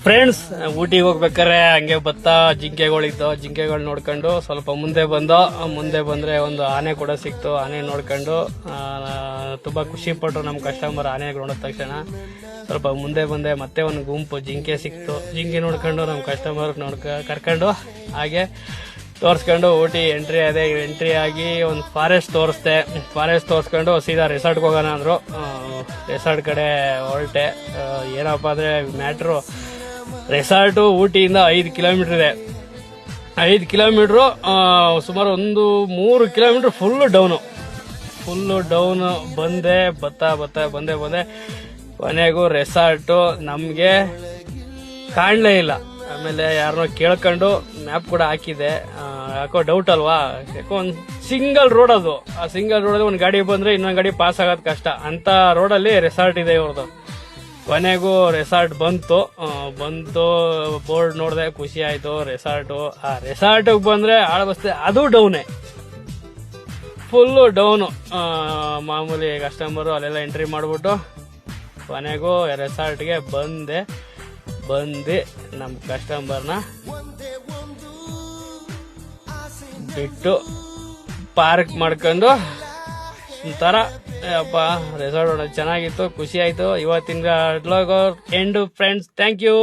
Friends, ಊಟಿಗೆ ಹೋಗ್ಬೇಕಾರೆ ಹಂಗೆ ಜಿಂಕೆಗಳಿದ್ದು, ಜಿಂಕೆಗಳು ನೋಡ್ಕೊಂಡು ಸ್ವಲ್ಪ ಮುಂದೆ ಬಂದ್ರೆ ಒಂದು ಆನೆ ಕೂಡ ಸಿಕ್ತು. ಆನೆ ನೋಡ್ಕೊಂಡು ತುಂಬಾ ಖುಷಿ ಪಟ್ರು ನಮ್ಮ ಕಸ್ಟಮರ್. ಆನೆ ನೋಡಿದ ತಕ್ಷಣ ಸ್ವಲ್ಪ ಮುಂದೆ ಬಂದೆ, ಮತ್ತೆ ಒಂದು ಗುಂಪು ಜಿಂಕೆ ಸಿಕ್ತು. ಜಿಂಕೆ ನೋಡ್ಕೊಂಡು ನಮ್ಮ ಕಸ್ಟಮರ್ ಕರ್ಕೊಂಡು ಹಾಗೆ ತೋರಿಸ್ಕೊಂಡು ಊಟಿ ಎಂಟ್ರಿ ಆಗಿ ಒಂದು ಫಾರೆಸ್ಟ್ ತೋರಿಸ್ಕೊಂಡು ಸೀದಾ ರೆಸಾರ್ಟ್ಗೆ ಹೋಗೋಣ ಅಂದ್ರು. ರೆಸಾರ್ಟ್ ಕಡೆ ಹೊರಟೆ. ಏನಪ್ಪ ಅಂದ್ರೆ ಮ್ಯಾಟ್ರು, ರೆಸಾರ್ಟು ಊಟಿಯಿಂದ 5 ಕಿಲೋಮೀಟರ್ ಇದೆ. 5 ಕಿಲೋಮೀಟ್ರು ಸುಮಾರು ಒಂದು 3 ಕಿಲೋಮೀಟರ್ ಫುಲ್ಲು ಡೌನು ಬಂದೆ. ಕೊನೆಗೂ ರೆಸಾರ್ಟು ನಮ್ಗೆ ಕಾಣಲೇ ಇಲ್ಲ. ಆಮೇಲೆ ಯಾರನ್ನೋ ಕೇಳ್ಕೊಂಡು ಮ್ಯಾಪ್ ಕೂಡ ಹಾಕಿದೆ. ಯಾಕೋ ಡೌಟ್ ಅಲ್ವಾ, ಯಾಕೋ ಒಂದು ಸಿಂಗಲ್ ರೋಡ್ ಅದು. ಆ ಸಿಂಗಲ್ ರೋಡಲ್ಲಿ ಒಂದು ಗಾಡಿ ಬಂದ್ರೆ ಇನ್ನೊಂದು ಗಾಡಿ ಪಾಸ್ ಆಗೋದು ಕಷ್ಟ ಅಂತ ರೋಡಲ್ಲಿ ರೆಸಾರ್ಟ್ ಇದೆ ಇವ್ರದ್ದು. ಕೊನೆಗೂ ರೆಸಾರ್ಟ್ ಬಂತು. ಬೋರ್ಡ್ ನೋಡಿದೆ, ಖುಷಿ ಆಯ್ತು. ಆ ರೆಸಾರ್ಟಿಗೆ ಬಂದ್ರೆ ಆಳಬಸ್ತೆ, ಅದು ಡೌನೇ, ಫುಲ್ಲು ಡೌನು. ಮಾಮೂಲಿ ಕಸ್ಟಮರು ಅಲ್ಲೆಲ್ಲ ಎಂಟ್ರಿ ಮಾಡ್ಬಿಟ್ಟು ಕೊನೆಗೂ ರೆಸಾರ್ಟ್ಗೆ ಬಂದು ನಮ್ಮ ಕಸ್ಟಮರ್ನ ಬಿಟ್ಟು ಪಾರ್ಕ್ ಮಾಡ್ಕೊಂಡು ಒಂಥರ ರೆಸಾರ್ಟ್ ಚೆನ್ನಾಗಿತ್ತು, ಖುಷಿ ಆಯ್ತು. ಇವತ್ತಿನ ಎಂಡ್ ಫ್ರೆಂಡ್ಸ್, ಥ್ಯಾಂಕ್ ಯು.